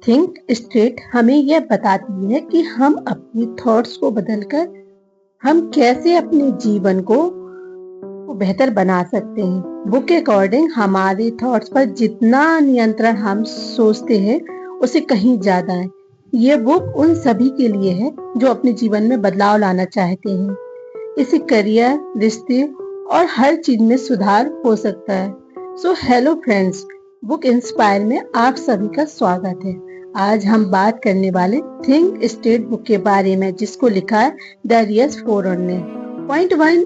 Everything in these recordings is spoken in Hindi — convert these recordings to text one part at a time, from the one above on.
थिंक स्ट्रेट हमें यह बताती है कि हम अपनी थॉट्स को बदलकर हम कैसे अपने जीवन को बेहतर बना सकते हैं। बुक के अकॉर्डिंग हमारे थॉट्स पर जितना नियंत्रण हम सोचते हैं उसे कहीं ज्यादा है। ये बुक उन सभी के लिए है जो अपने जीवन में बदलाव लाना चाहते हैं। इससे करियर, रिश्ते और हर चीज में सुधार हो सकता है। So hello friends, book inspire में आप सभी का स्वागत है। आज हम बात करने वाले थिंक स्टेट बुक के बारे में, जिसको लिखा है डेरियस फोरन ने। पॉइंट 1,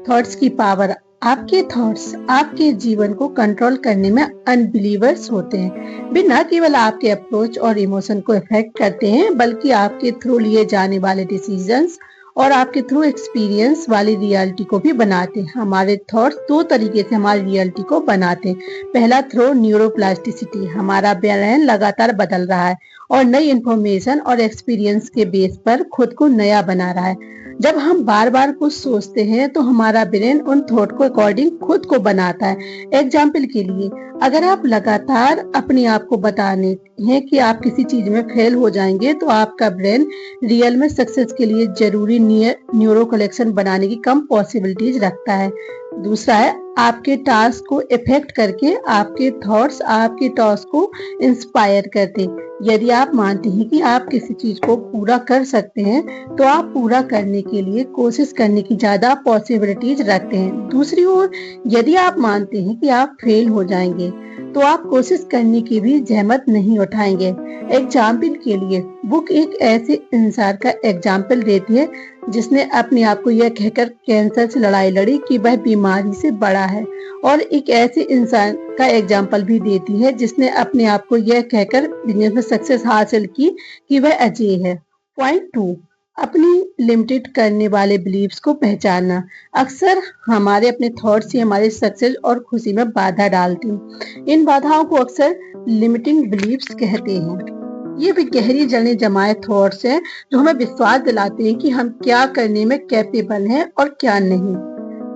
थॉट्स की पावर। आपके थॉट्स आपके जीवन को कंट्रोल करने में अनबिलीवर्स होते हैं। वे न केवल आपके अप्रोच और इमोशन को इफेक्ट करते हैं, बल्कि आपके थ्रू लिए जाने वाले डिसीजंस और आपके थ्रू एक्सपीरियंस वाली रियलिटी को भी बनाते हैं। हमारे थॉट्स दो तरीके से हमारी रियलिटी को बनाते हैं। पहला, थ्रू न्यूरोप्लास्टिसिटी। हमारा ब्रेन लगातार बदल रहा है और नई इंफॉर्मेशन और एक्सपीरियंस के बेस पर खुद को नया बना रहा है। जब हम बार बार कुछ सोचते हैं तो हमारा ब्रेन उन थॉट को अकॉर्डिंग खुद को बनाता है। एग्जाम्पल के लिए, अगर आप लगातार अपने आप को बताने हैं कि आप किसी चीज में फेल हो जाएंगे, तो आपका ब्रेन रियल में सक्सेस के लिए जरूरी न्यूरो कलेक्शन बनाने की कम पॉसिबिलिटीज रखता है। दूसरा है, आपके टास्क को इफेक्ट करके आपके थॉट्स आपके टास्क को इंस्पायर करते हैं। यदि आप मानते हैं कि आप किसी चीज को पूरा कर सकते हैं, तो आप पूरा करने के लिए कोशिश करने की ज्यादा पॉसिबिलिटीज रखते हैं। दूसरी ओर, यदि आप मानते हैं कि आप फेल हो जाएंगे, तो आप कोशिश करने की भी जहमत नहीं उठाएंगे। एग्जाम्पल के लिए, बुक एक ऐसे इंसान का एग्जाम्पल देती है जिसने अपने आप को यह कहकर कैंसर से लड़ाई लड़ी कि वह बीमारी से बड़ा है, और एक ऐसे इंसान का एग्जाम्पल भी देती है जिसने अपने आप को यह कहकर बिजनेस में सक्सेस हासिल की कि वह अजय है। पॉइंट 2, अपनी लिमिटेड करने वाले बिलीव्स को पहचानना। अक्सर हमारे अपने थॉट्स ही हमारे सक्सेस और खुशी में बाधा डालते हैं। इन बाधाओं को अक्सर लिमिटिंग बिलीव्स कहते हैं। ये भी गहरी जड़ें जमाए थॉट्स हैं जो हमें विश्वास दिलाते हैं कि हम क्या करने में कैपेबल हैं और क्या नहीं।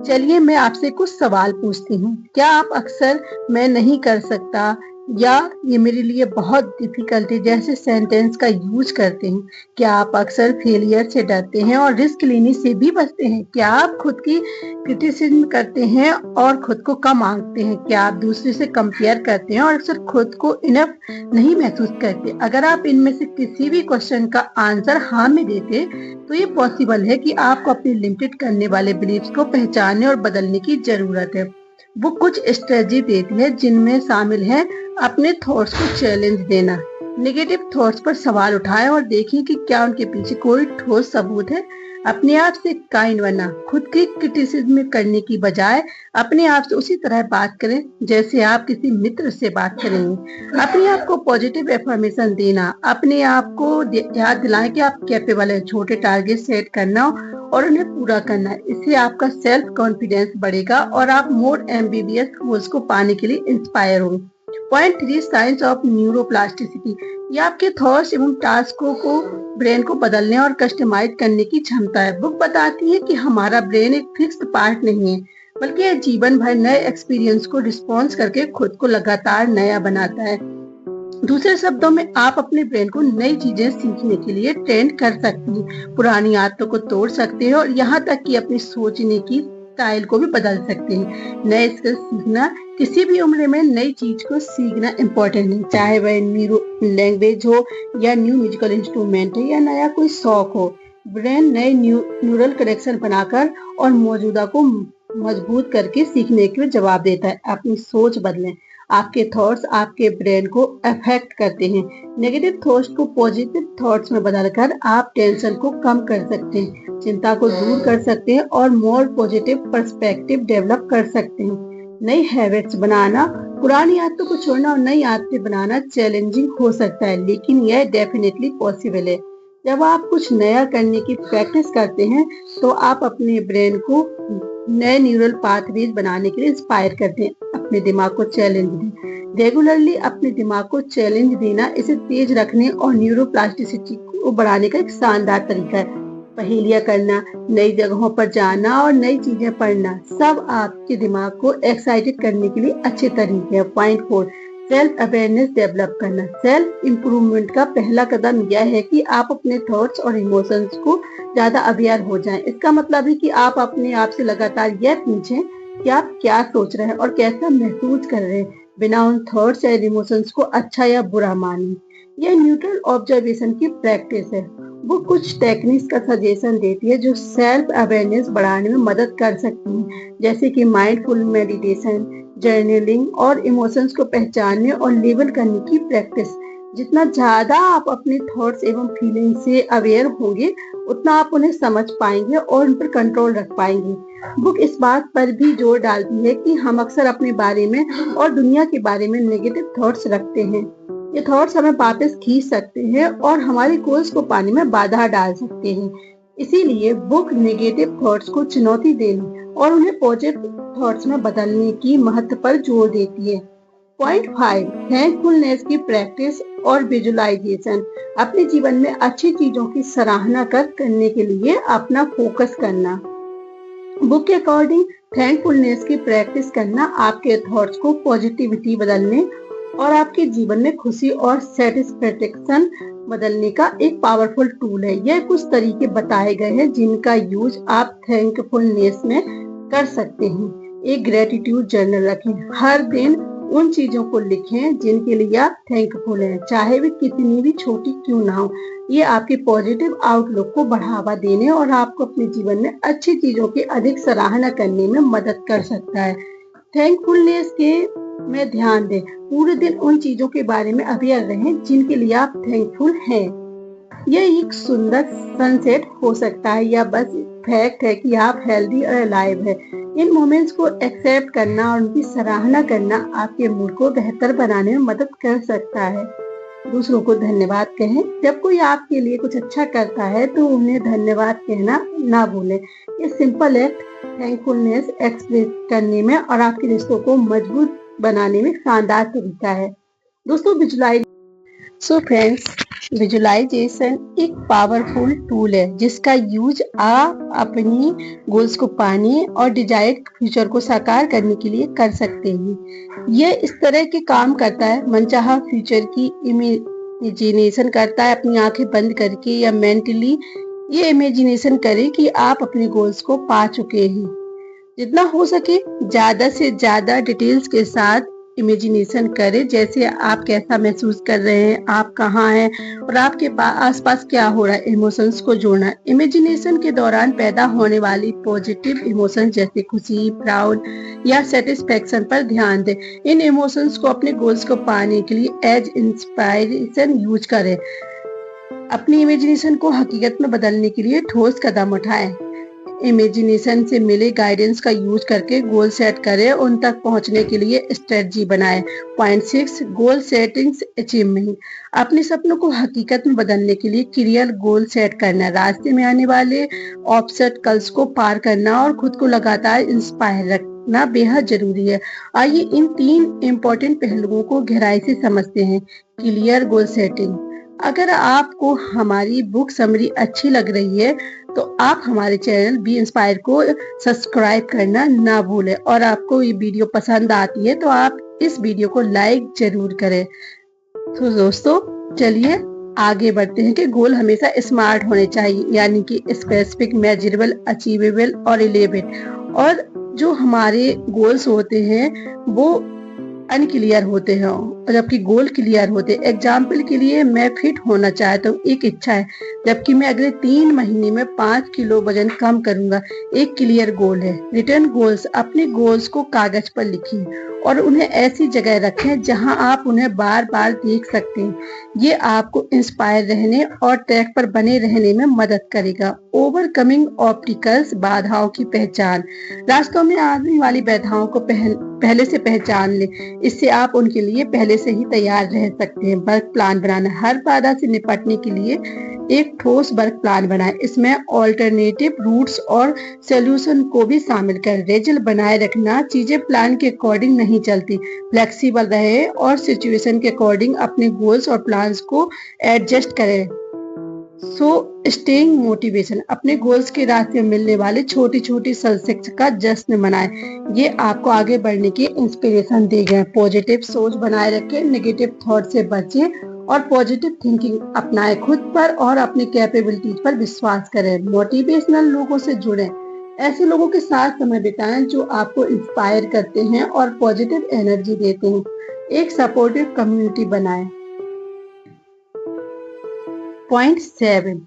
चलिए मैं आपसे कुछ सवाल पूछती हूँ। क्या आप अक्सर मैं नहीं कर सकता या ये मेरे लिए बहुत डिफिकल्ट है जैसे सेंटेंस का यूज करते हैं? क्या आप अक्सर फेलियर से डरते हैं और रिस्क लेने से भी बचते हैं? क्या आप खुद की क्रिटिसिज्म करते हैं और खुद को कम आंकते हैं? क्या आप दूसरे से कंपेयर करते हैं और अक्सर खुद को इनफ नहीं महसूस करते? अगर आप इनमें से किसी भी क्वेश्चन का आंसर हाँ में देते, तो ये पॉसिबल है कि आपको अपनी लिमिटेड करने वाले बिलीव्स को पहचानने और बदलने की जरूरत है। वो कुछ स्ट्रेटजी देती है जिनमें शामिल है अपने थॉट्स को चैलेंज देना। नेगेटिव थॉट्स पर सवाल उठाएं और देखें कि क्या उनके पीछे कोई ठोस सबूत है। अपने आप से काइंड बनना। खुद की क्रिटिसिज्म करने की बजाय अपने आप से उसी तरह बात करें जैसे आप किसी मित्र से बात करेंगे। अपने आप को पॉजिटिव एफर्मेशन देना। अपने आप को याद दिलाएं कि आप कैपेबल हैं। छोटे टारगेट सेट करना और उन्हें पूरा करना। इससे आपका सेल्फ कॉन्फिडेंस बढ़ेगा और आप मोर एम्बिवियस गोल्स को पाने के लिए इंस्पायर होंगे। Point 3, science of neuroplasticity. ये आपके थॉट्स एवं टास्कों को ब्रेन को बदलने और कस्टमाइज करने की क्षमता है। बुक बताती है कि हमारा ब्रेन एक फिक्स्ड पार्ट नहीं है, बल्कि यह जीवन भर नए एक्सपीरियंस को रिस्पॉन्स करके खुद को लगातार नया बनाता है। दूसरे शब्दों में, आप अपने ब्रेन को नई चीजें सीखने के लिए ट्रेन कर सकती हैं, पुरानी आदतों को तोड़ सकते हैं और यहाँ तक कि अपनी सोचने की स्टाइल को भी बदल सकते हैं। नए स्किल्स सीखना। किसी भी उम्र में नई चीज को सीखना इम्पोर्टेंट है, चाहे वह न्यू लैंग्वेज हो या न्यू म्यूजिकल इंस्ट्रूमेंट है या नया कोई शौक हो। ब्रेन नए न्यूरल कनेक्शन बनाकर और मौजूदा को मजबूत करके सीखने के लिए जवाब देता है। अपनी सोच बदलें। आपके थॉट्स आपके ब्रेन को अफेक्ट करते हैं। नेगेटिव थॉट्स को पॉजिटिव थॉट्स में बदलकर आप टेंशन को कम कर सकते हैं, चिंता को दूर कर सकते हैं और मोर पॉजिटिव पर्सपेक्टिव डेवलप कर सकते हैं। नई हैबिट्स बनाना। पुरानी आदतों को छोड़ना और नई आदतें बनाना चैलेंजिंग हो सकता है, लेकिन यह डेफिनेटली पॉसिबल है। जब आप कुछ नया करने की प्रैक्टिस करते हैं, तो आप अपने ब्रेन को नए न्यूरल पाथवेज बनाने के लिए इंस्पायर करते हैं। अपने दिमाग को चैलेंज दें। रेगुलरली अपने दिमाग को चैलेंज देना इसे तेज रखने और न्यूरोप्लास्टिसिटी को बढ़ाने का एक शानदार तरीका है। पहेलियां करना, नई जगहों पर जाना और नई चीजें पढ़ना, सब आपके दिमाग को एक्साइटेड करने के लिए अच्छे तरीके हैं। पॉइंट 4, सेल्फ अवेयरनेस डेवलप करना। सेल्फ इम्प्रूवमेंट का पहला कदम यह है कि आप अपने थॉट्स और इमोशंस को ज्यादा अवेयर हो जाएं। इसका मतलब है कि आप अपने आप से लगातार यह पूछें कि आप क्या सोच रहे हैं और कैसा महसूस कर रहे हैं, बिना उन थॉट्स या इमोशंस को अच्छा या बुरा माने। यह न्यूट्रल ऑब्जर्वेशन की प्रैक्टिस है। वो कुछ टेक्निक्स का सजेशन देती है जो सेल्फ अवेयरनेस बढ़ाने में मदद कर सकती हैं, जैसे कि माइंडफुल मेडिटेशन, जर्नलिंग और इमोशंस को पहचानने और लेबल करने की प्रैक्टिस। जितना ज्यादा आप अपने थॉट्स एवं फीलिंग से अवेयर होंगे, उतना आप उन्हें समझ पाएंगे और उन पर कंट्रोल रख पाएंगे। बुक इस बात पर भी जोर डालती है कि हम अक्सर अपने बारे में और दुनिया के बारे में नेगेटिव थॉट्स रखते हैं। ये थॉट्स हमें वापस खींच सकते हैं और हमारे गोल्स को पाने में बाधा डाल सकते हैं। इसीलिए बुक नेगेटिव थॉट्स को चुनौती देने और उन्हें पॉजिटिव थॉट्स में बदलने की महत्व पर जोर देती है। पॉइंट 5, थैंकफुलनेस की प्रैक्टिस और विजुअलाइजेशन। अपने जीवन में अच्छी चीजों की सराहना करने के लिए अपना फोकस करना। बुक के अकॉर्डिंग थैंकफुलनेस की प्रैक्टिस करना आपके थॉट्स को पॉजिटिविटी बदलने और आपके जीवन में खुशी और सेटिस्फेक्शन बदलने का एक पावरफुल टूल है। यह कुछ तरीके बताए गए हैं जिनका यूज आप थैंकफुलनेस में कर सकते हैं। एक ग्रेटिट्यूड जर्नल रखें। हर दिन उन चीजों को लिखें जिनके लिए आप थैंकफुल हैं, चाहे वे कितनी भी छोटी क्यों ना हो। ये आपके पॉजिटिव आउटलुक को बढ़ावा देने और आपको अपने जीवन में अच्छी चीजों की अधिक सराहना करने में मदद कर सकता है। थैंकफुलनेस के में ध्यान दें। पूरे दिन उन चीजों के बारे में अवेयर रहें जिनके लिए आप थैंकफुल हैं। यह एक सुंदर सनसेट हो सकता है या बस फैक्ट है कि आप हेल्दी और अलाइव है। इन मोमेंट्स को एक्सेप्ट करना और उनकी सराहना करना आपके मूड को बेहतर बनाने में मदद कर सकता है। दूसरों को धन्यवाद कहें। जब कोई आपके लिए कुछ अच्छा करता है तो उन्हें धन्यवाद कहना ना भूलें। ये सिंपल एक्ट थैंकफुलनेस एक्सप्रेस करने में और आपके रिश्तों को मजबूत बनाने में शानदार तरीका है। दोस्तों, फ्रेंड्स, विजुअलाइजेशन एक पावरफुल टूल है जिसका यूज आप अपनी गोल्स को पाने और डिजायर्ड फ्यूचर को साकार करने के लिए कर सकते हैं। यह इस तरह के काम करता है, मनचाहा फ्यूचर की इमेजिनेशन करता है अपनी आंखें बंद करके या मेंटली ये इमेजिनेशन करें कि आप अपने गोल्स को पा चुके हैं। जितना हो सके ज्यादा से ज्यादा डिटेल्स के साथ इमेजिनेशन करें, जैसे आप कैसा महसूस कर रहे हैं, आप कहाँ हैं और आपके आसपास क्या हो रहा है। इमोशंस को जोड़ना। इमेजिनेशन के दौरान पैदा होने वाली पॉजिटिव इमोशंस जैसे खुशी, प्राउड या सेटिस्फेक्शन पर ध्यान दें। इन इमोशंस को अपने गोल्स को पाने के लिए एज इंस्पायरेशन यूज करें। अपनी इमेजिनेशन को हकीकत में बदलने के लिए ठोस कदम उठाएं। इमेजिनेशन से मिले गाइडेंस का यूज करके गोल सेट करें, उन तक पहुंचने के लिए स्ट्रेटजी बनाएं। पॉइंट 6, गोल सेटिंग्स अचीवमेंट। अपने सपनों को हकीकत में बदलने के लिए क्लियर गोल सेट करना, रास्ते में आने वाले ऑब्स्टेकल्स को पार करना और खुद को लगातार इंस्पायर रखना बेहद जरूरी है। आइए इन 3 इम्पोर्टेंट पहलुओं को गहराई से समझते हैं। Clear goal setting. अगर आपको हमारी बुक समरी अच्छी लग रही है तो आप हमारे चैनल बी इंस्पायर को सब्सक्राइब करना ना भूलें, और आपको ये वीडियो पसंद आती है तो आप इस वीडियो को लाइक जरूर करें। तो दोस्तों, चलिए आगे बढ़ते हैं कि गोल हमेशा स्मार्ट होने चाहिए, यानी कि स्पेसिफिक, मेजरेबल, अचीवेबल और रिलेवेंट। और जो हमारे गोल्स होते हैं वो अनक्लियर होते हैं और जबकि गोल क्लियर होते हैं। एग्जाम्पल के लिए, मैं फिट होना चाहता हूँ, एक इच्छा है, जबकि मैं अगले 3 महीने में 5 किलो वजन कम करूंगा, एक क्लियर गोल है। Return goals. अपने गोल्स को कागज पर लिखिए और उन्हें ऐसी जगह रखें जहां आप उन्हें बार बार देख सकते हैं। ये आपको इंस्पायर रहने और ट्रैक पर बने रहने में मदद करेगा। Overcoming obstacles. बाधाओं की पहचान। रास्तों में आने वाली बाधाओं को पहले से पहचान लें, इससे आप उनके लिए पहले से ही तैयार रह सकते हैं। वर्क प्लान बनाना। हर बाधा से निपटने के लिए एक ठोस वर्क प्लान बनाएं। इसमें ऑल्टरनेटिव रूट्स और सॉल्यूशन को भी शामिल करें। रिजल्ट बनाए रखना। चीजें प्लान के अकॉर्डिंग नहीं चलती, फ्लेक्सिबल रहे और सिचुएशन के अकॉर्डिंग अपने गोल्स और प्लान्स को एडजस्ट करें। सो स्टेइंग मोटिवेशन, अपने गोल्स के रास्ते में मिलने वाले छोटी छोटी सक्सेस का जश्न मनाएं। ये आपको आगे बढ़ने की इंस्पिरेशन देगा। पॉजिटिव सोच बनाए रखें, नेगेटिव थॉट से बचें और पॉजिटिव थिंकिंग अपनाएं। खुद पर और अपनी कैपेबिलिटीज पर विश्वास करें। मोटिवेशनल लोगों से जुड़ें, ऐसे लोगों के साथ समय बिताएं जो आपको इंस्पायर करते हैं और पॉजिटिव एनर्जी देते हैं। एक सपोर्टिव कम्युनिटी बनाएं। Point 7,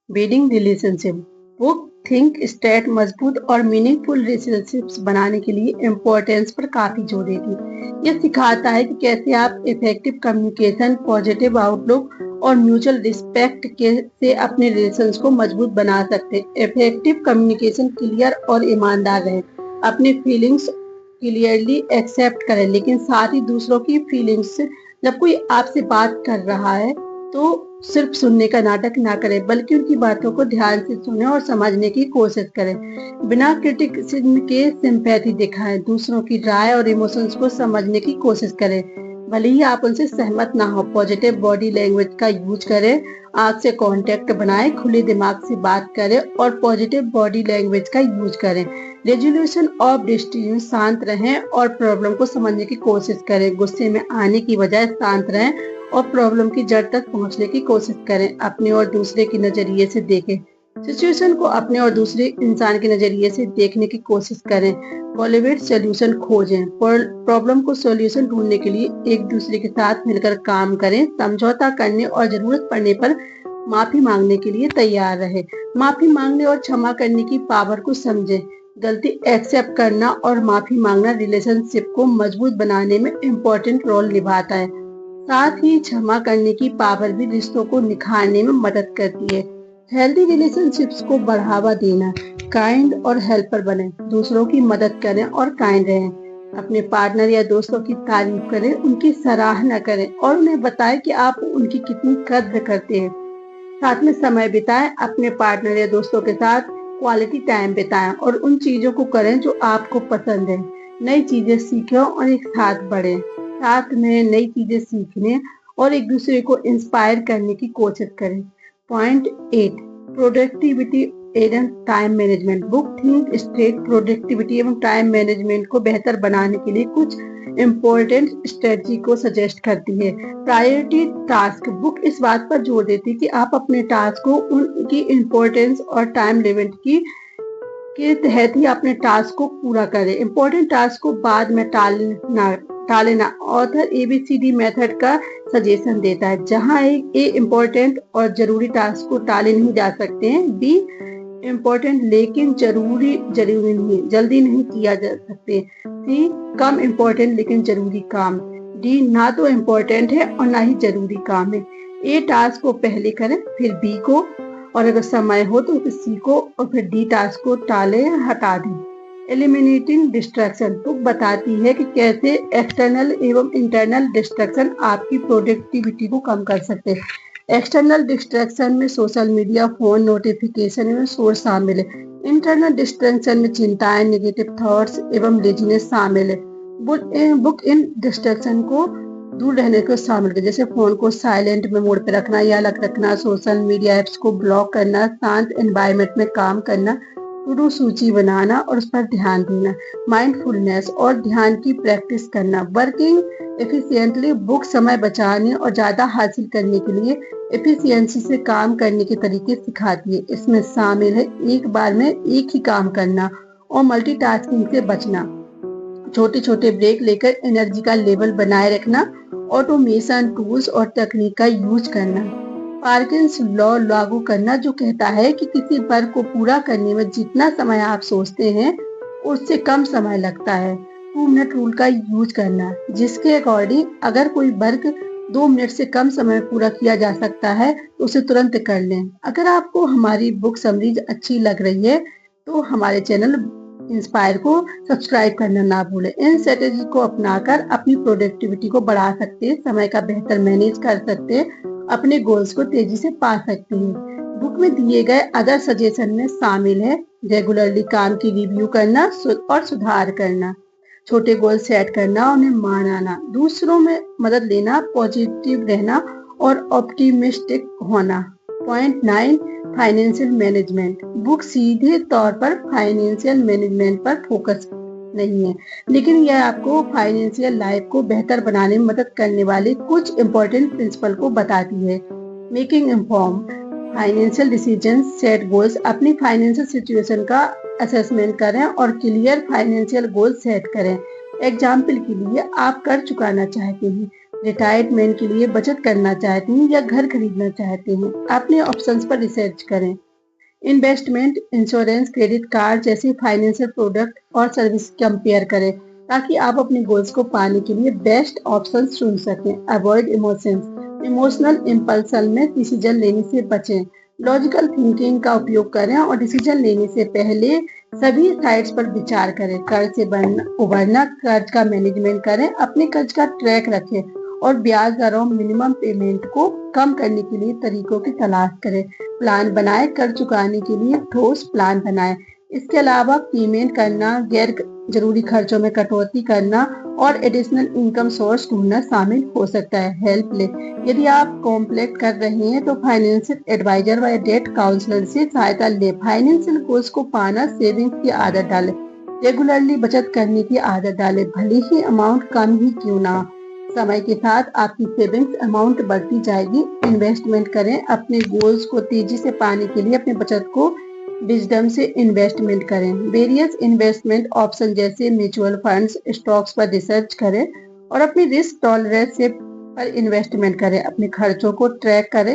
building relationship. Book think straight मजबूत और मीनिंगफुल रिलेशनशिप्स बनाने के लिए इम्पोर्टेंस पर काफी जोर देती। यह सिखाता है कि कैसे आप इफेक्टिव कम्युनिकेशन, पॉजिटिव आउटलुक और म्यूचुअल रिस्पेक्ट के से अपने रिलेशंस को मजबूत बना सकते हैं। इफेक्टिव कम्युनिकेशन, क्लियर और ईमानदार रहें। अपने फीलिंग्स क्लियरली एक्सेप्ट करें, लेकिन साथ ही दूसरों की फीलिंग्स, जब कोई आपसे बात कर रहा है तो सिर्फ सुनने का नाटक ना करें, बल्कि उनकी बातों को ध्यान से सुने और समझने की कोशिश करें। बिना क्रिटिसिज्म के सिंपैथी दिखाएं, दूसरों की राय और इमोशंस को समझने की कोशिश करें, भले ही आप उनसे सहमत ना हो। पॉजिटिव बॉडी लैंग्वेज का यूज करें, आंख से कांटेक्ट बनाएं, खुले दिमाग से बात करें और पॉजिटिव बॉडी लैंग्वेज का यूज करें। रेजोल्यूशन ऑफ डिस्ट्रीब्यूशन, शांत रहें और प्रॉब्लम को समझने की कोशिश करें। गुस्से में आने की बजाय शांत रहें और प्रॉब्लम की जड़ तक पहुंचने की कोशिश करें। अपने और दूसरे के नजरिए से देखें, सिचुएशन को अपने और दूसरे इंसान के नजरिए से देखने की कोशिश करें। कोलैबोरेट सॉल्यूशन खोजें, प्रॉब्लम को सॉल्यूशन ढूंढने के लिए एक दूसरे के साथ मिलकर काम करें। समझौता करने और जरूरत पड़ने पर माफी मांगने के लिए तैयार रहे। माफी मांगने और क्षमा करने की पावर को समझें। गलती एक्सेप्ट करना और माफी मांगना रिलेशनशिप को मजबूत बनाने में इम्पोर्टेंट रोल निभाता है। साथ ही क्षमा करने की पावर भी रिश्तों को निखारने में मदद करती है। हेल्दी रिलेशनशिप्स को बढ़ावा देना, काइंड और हेल्पर बने, दूसरों की मदद करें और काइंड रहें। अपने पार्टनर या दोस्तों की तारीफ करें, उनकी सराहना करें और उन्हें बताएं कि आप उनकी कितनी कद्र करते हैं। साथ में समय बिताएं, अपने पार्टनर या दोस्तों के साथ क्वालिटी टाइम बिताएं और उन चीजों को करें जो आपको पसंद है। नई चीजें सीखें और एक साथ बढ़ें। साथ में नई चीजें सीखने और एक दूसरे को इंस्पायर करने की कोशिश करें। पॉइंट 8, प्रोडक्टिविटी एवं time management. Book think straight productivity एवं टाइम मैनेजमेंट को बेहतर बनाने के लिए कुछ इम्पोर्टेंट स्ट्रेटजी को सजेस्ट करती है। प्रायोरिटी टास्क, बुक इस बात पर जोर देती है कि आप अपने टास्क को उनकी इम्पोर्टेंस और टाइम लिमिट के तहत ही अपने टास्क को पूरा करें। इम्पोर्टेंट टास्क को बाद में टालना। ऑथर ABCD मेथड का सजेशन देता है, जहां ए इम्पोर्टेंट और जरूरी टास्क को टाले नहीं जा सकते हैं। बी इम्पोर्टेंट लेकिन जरूरी नहीं, जल्दी नहीं किया जा सकते। सी कम इम्पोर्टेंट लेकिन जरूरी काम। डी ना तो इम्पोर्टेंट है और ना ही जरूरी काम है। ए टास्क को पहले करें, फिर बी को, और अगर समय हो तो फिर सी को, और फिर डी टास्क को टाले या हटा दें। एलिमिनेटिंग डिस्ट्रैक्शन, बुक बताती है कि कैसे एक्सटर्नल एवं इंटरनल डिस्ट्रैक्शन आपकी प्रोडक्टिविटी को कम कर सकते हैं। एक्सटर्नल डिस्ट्रैक्शन में सोशल मीडिया, फोन नोटिफिकेशन एवं शोर शामिल है। इंटरनल डिस्ट्रैक्शन में चिंताएं, नेगेटिव थॉट्स एवं लेजीनेस शामिल है। बुक इन डिस्ट्रैक्शन को दूर रहने को शामिल है, जैसे फोन को साइलेंट में मोड पे रखना या अलग रखना, सोशल मीडिया एप्स को ब्लॉक करना, शांत एनवायरनमेंट में काम करना, टू डू सूची बनाना और उस पर ध्यान देना, माइंडफुलनेस और ध्यान की प्रैक्टिस करना। वर्किंग एफिशिएंटली, बुक समय बचाने और ज्यादा हासिल करने के लिए एफिशिएंसी से काम करने के तरीके सिखाती है। इसमें शामिल है एक बार में एक ही काम करना और मल्टीटास्किंग से बचना, छोटे छोटे ब्रेक लेकर एनर्जी का लेवल बनाए रखना, ऑटोमेशन टूल्स और तकनीक का यूज करना। पार्किंस लॉ लागू करना, जो कहता है कि किसी वर्क को पूरा करने में जितना समय आप सोचते हैं उससे कम समय लगता है। 2 मिनट रूल का यूज करना, जिसके अकॉर्डिंग अगर कोई वर्क 2 मिनट से कम समय में पूरा किया जा सकता है तो उसे तुरंत कर लें। अगर आपको हमारी बुक समरीज अच्छी लग रही है तो हमारे चैनल इंस्पायर को सब्सक्राइब करना ना भूलें। इन स्ट्रेटेजी को अपनाकर अपनी प्रोडक्टिविटी को बढ़ा सकते हैं, समय का बेहतर मैनेज कर सकते हैं, अपने गोल्स को तेजी से पा सकते हैं। बुक में दिए गए अदर सजेशन में शामिल है रेगुलरली काम की रिव्यू करना और सुधार करना, छोटे गोल सेट करना, उन्हें मानना, दूसरों में मदद लेना, पॉजिटिव रहना और ऑप्टिमिस्टिक होना। Point 9, financial management. बुक सीधे तौर पर फाइनेंशियल मैनेजमेंट पर फोकस नहीं है, लेकिन यह आपको फाइनेंशियल लाइफ को बेहतर बनाने में मदद करने वाले कुछ इंपॉर्टेंट प्रिंसिपल को बताती है। Making inform financial decision, set goals. अपनी फाइनेंशियल सिचुएशन का असेसमेंट करें और क्लियर फाइनेंशियल गोल सेट करें। एग्जाम्पल के लिए, आप कर्ज चुकाना चाहते हैं, रिटायरमेंट के लिए बचत करना चाहते हैं या घर खरीदना चाहते हैं। अपने ऑप्शंस पर रिसर्च करें। इन्वेस्टमेंट, इंश्योरेंस, क्रेडिट कार्ड जैसे फाइनेंशियल प्रोडक्ट और सर्विस कंपेयर करें ताकि आप अपने गोल्स को पाने के लिए बेस्ट ऑप्शन चुन सकें। अवॉइड इमोशंस, इमोशनल इम्पल्सन में डिसीजन लेने से बचें। लॉजिकल थिंकिंग का उपयोग करें और डिसीजन लेने से पहले सभी साइड्स पर विचार करें। कर्ज से उबरना, कर्ज का मैनेजमेंट करें, अपने कर्ज का ट्रैक रखें और ब्याज दरों, मिनिमम पेमेंट को कम करने के लिए तरीकों की तलाश करें। प्लान बनाएं, कर्ज चुकाने के लिए ठोस प्लान बनाएं। इसके अलावा पेमेंट करना, गैर जरूरी खर्चों में कटौती करना और एडिशनल इनकम सोर्स ढूंढना शामिल हो सकता है। हेल्प ले, यदि आप कॉम्प्लेक्ट कर रहे हैं तो फाइनेंशियल एडवाइजर व डेट काउंसलर से सहायता ले। फाइनेंशियल गोल्स को पाना, सेविंग्स की आदत डालें, रेगुलरली बचत करने की आदत डालें, भले ही अमाउंट कम ही क्यों ना। समय के साथ आपकी सेविंग्स अमाउंट बढ़ती जाएगी। इन्वेस्टमेंट करें, अपने गोल्स को तेजी से पाने के लिए अपनी बचत को विजडम से इन्वेस्टमेंट करें। वेरियस इन्वेस्टमेंट ऑप्शन जैसे म्यूचुअल फंड्स, स्टॉक्स पर रिसर्च करें और अपनी रिस्क टॉलरेंस से पर इन्वेस्टमेंट करें। अपने खर्चों को ट्रैक करें,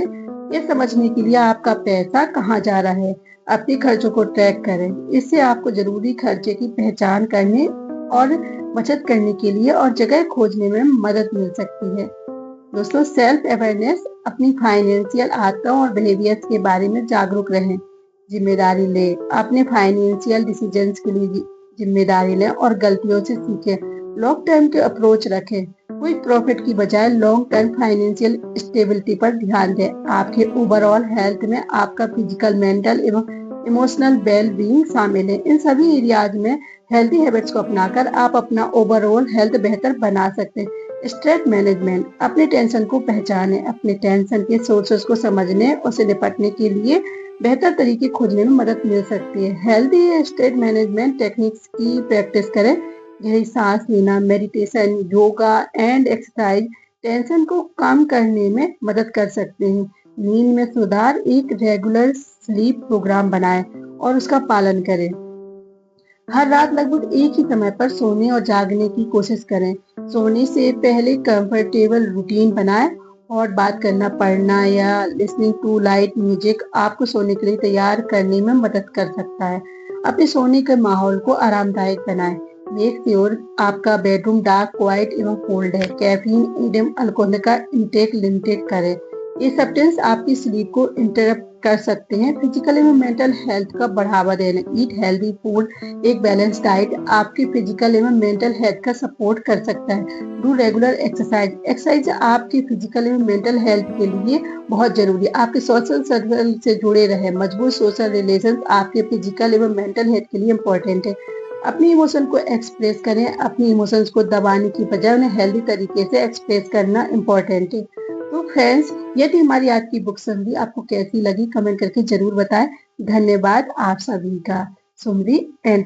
ये समझने के लिए आपका पैसा कहाँ जा रहा है। अपने खर्चों को ट्रैक करें, इससे आपको जरूरी खर्चे की पहचान करने और बचत करने के लिए और जगह खोजने में मदद मिल सकती है। दोस्तों, सेल्फ अवेयरनेस, अपनी फाइनेंशियल आदतों और बिहेवियर्स के बारे में जागरूक रहें। जिम्मेदारी लें, अपने फाइनेंशियल डिसीजंस के लिए जिम्मेदारी लें और गलतियों से सीखें। लॉन्ग टर्म के अप्रोच रखें, क्विक प्रॉफिट की बजाय लॉन्ग टर्म फाइनेंशियल स्टेबिलिटी पर ध्यान दें। आपके ओवरऑल हेल्थ में आपका फिजिकल, मेंटल एवं इमोशनल वेल बीइंग शामिल है। इन सभी एरियाज में हेल्थी हैबिट्स को अपनाकर आप अपना ओवरऑल हेल्थ बेहतर बना सकते हैं। स्ट्रेस मैनेजमेंट, अपने टेंशन को पहचानें, अपने टेंशन के सोर्सेस को समझने, उसे निपटने के लिए बेहतर तरीके खोजने में मदद मिल सकती है। हेल्थी स्ट्रेस मैनेजमेंट टेक्निक्स की प्रैक्टिस करें। गहरी सांस लेना, meditation, yoga and exercise tension को कम करने में मदद कर सकते हैं। नींद में सुधार, एक रेगुलर स्लीप प्रोग्राम बनाएं और उसका पालन करें। हर रात लगभग एक ही समय पर सोने और जागने की कोशिश करें। सोने से पहले कंफर्टेबल रूटीन बनाएं और बात करना, पढ़ना या लिसनिंग टू लाइट म्यूजिक आपको सोने के लिए तैयार करने में मदद कर सकता है। अपने सोने के माहौल को आरामदायक बनाएं। मेक श्योर आपका बेडरूम डार्क, क्वाइट एवं कोल्ड है। कैफीन एवं अल्कोहल का इंटेक लिमिटेड करें। ये सब्सटेंस आपकी स्लीप को इंटरप्ट कर सकते हैं। फिजिकल एवं मेंटल हेल्थ का बढ़ावा देना, ईट हेल्दी फूड, एक बैलेंस डाइट आपकी फिजिकल एवं मेंटल हेल्थ का सपोर्ट कर सकता है। डू रेगुलर एक्सरसाइज, एक्सरसाइज आपकी फिजिकल एवं मेंटल हेल्थ के लिए बहुत जरूरी है। आपके सोशल सर्कल से जुड़े रहे, मजबूत सोशल रिलेशन आपके फिजिकल एवं मेंटल हेल्थ के लिए इम्पोर्टेंट है। अपनी इमोशन को एक्सप्रेस करें, अपनी इमोशंस को दबाने की बजाय उन्हें हेल्दी तरीके से एक्सप्रेस करना इम्पोर्टेंट है। तो फ्रेंड्स, यदि हमारी आज की बुक समरी आपको कैसी लगी कमेंट करके जरूर बताएं। धन्यवाद आप सभी का। सुमरी एंड